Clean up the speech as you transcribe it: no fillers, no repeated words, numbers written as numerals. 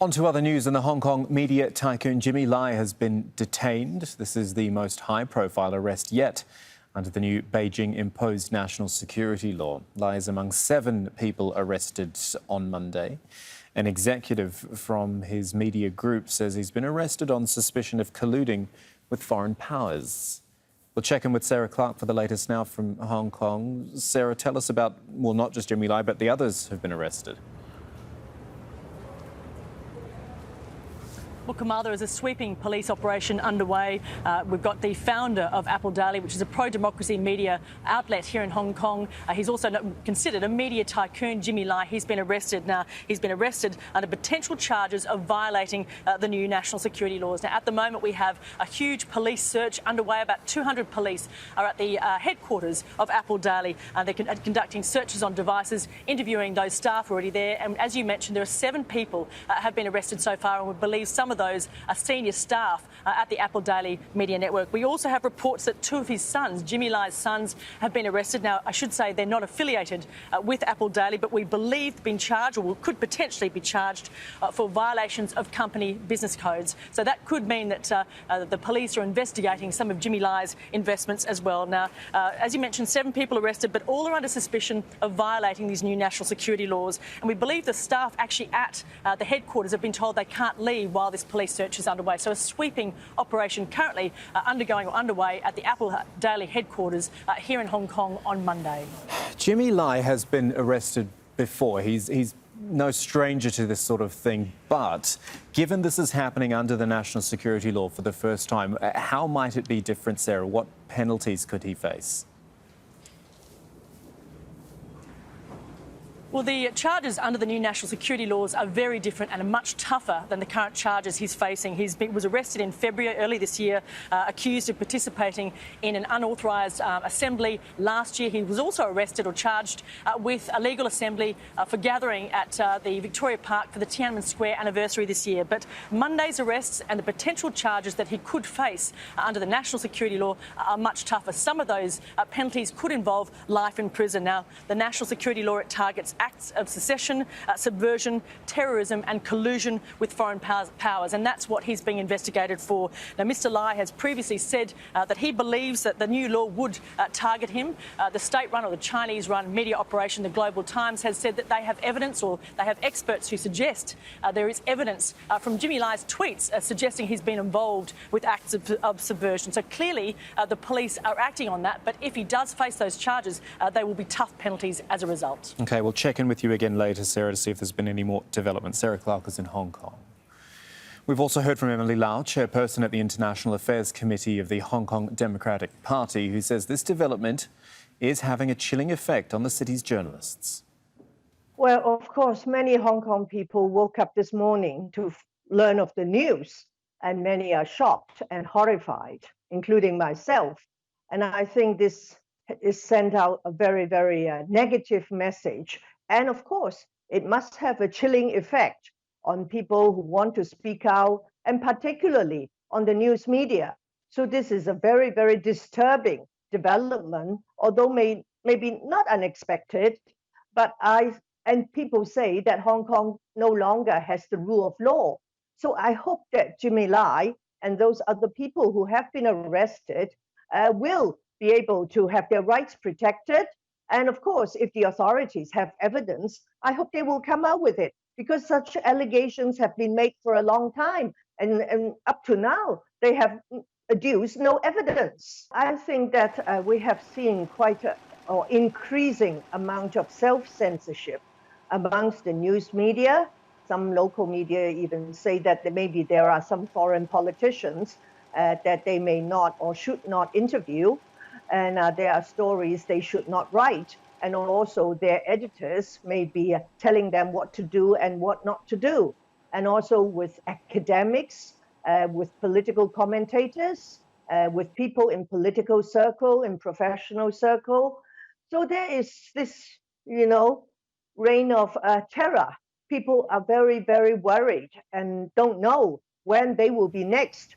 On to other news, and the Hong Kong media tycoon Jimmy Lai has been detained. This is the most high-profile arrest yet under the new Beijing-imposed national security law. Lai is among 7 people arrested on Monday. An executive from his media group says he's been arrested on suspicion of colluding with foreign powers. We'll check in with Clarke for the latest now from Hong Kong. Sarah, tell us about, well, not just Jimmy Lai, but the others who've been arrested. Well, Kamal, there is a sweeping police operation underway. We've got the founder of Apple Daily, which is a pro-democracy media outlet here in Hong Kong. He's also considered a media tycoon, Jimmy Lai. He's been arrested now. He's been arrested under potential charges of violating the new national security laws. Now, at the moment, we have a huge police search underway. About 200 police are at the headquarters of Apple Daily. They're conducting searches on devices, interviewing those staff already there. And as you mentioned, there are 7 people have been arrested so far, and we believe some of those are senior staff at the Apple Daily media network. We also have reports that 2 of his sons, Jimmy Lai's sons, have been arrested. Now, I should say they're not affiliated with Apple Daily, but we believe been charged, or could potentially be charged, for violations of company business codes. So that could mean that the police are investigating some of Jimmy Lai's investments as well. Now, as you mentioned, 7 people arrested, but all are under suspicion of violating these new national security laws. And we believe the staff actually at the headquarters have been told they can't leave while this police search is underway. So a sweeping operation currently underway at the Apple Daily headquarters here in Hong Kong on Monday. Jimmy Lai has been arrested before. He's no stranger to this sort of thing. But given this is happening under the national security law for the first time, how might it be different, Sarah? What penalties could he face? Well, the charges under the new national security laws are very different and are much tougher than the current charges he's facing. He was arrested in February early this year, accused of participating in an unauthorised assembly last year. He was also arrested or charged with illegal assembly for gathering at the Victoria Park for the Tiananmen Square anniversary this year. But Monday's arrests and the potential charges that he could face under the national security law are much tougher. Some of those penalties could involve life in prison. Now, the national security law, it targets acts of secession, subversion, terrorism and collusion with foreign powers, and that's what he's being investigated for. Now, Mr Lai has previously said that he believes that the new law would target him. The state-run or the Chinese-run media operation, the Global Times, has said that they have evidence, or they have experts who suggest there is evidence from Jimmy Lai's tweets suggesting he's been involved with acts of subversion. So clearly the police are acting on that, but if he does face those charges, they will be tough penalties as a result. OK, we'll check in with you again later, Sarah, to see if there's been any more development. Clarke is in Hong Kong. We've also heard from Emily Lau, chairperson at the International Affairs Committee of the Hong Kong Democratic Party, who says this development is having a chilling effect on the city's journalists. Well, of course, many Hong Kong people woke up this morning to learn of the news, and many are shocked and horrified, including myself. And I think this is sent out a very, very negative message. And of course, it must have a chilling effect on people who want to speak out, and particularly on the news media. So this is a very, very disturbing development, although maybe not unexpected. But people say that Hong Kong no longer has the rule of law. So I hope that Jimmy Lai and those other people who have been arrested will be able to have their rights protected. And of course, if the authorities have evidence, I hope they will come out with it, because such allegations have been made for a long time. And up to now, they have adduced no evidence. I think that we have seen quite an increasing amount of self-censorship amongst the news media. Some local media even say that maybe there are some foreign politicians that they may not or should not interview. And there are stories they should not write. And also their editors may be telling them what to do and what not to do. And also with academics, with political commentators, with people in political circle, in professional circle. So there is this, reign of terror. People are very, very worried and don't know when they will be next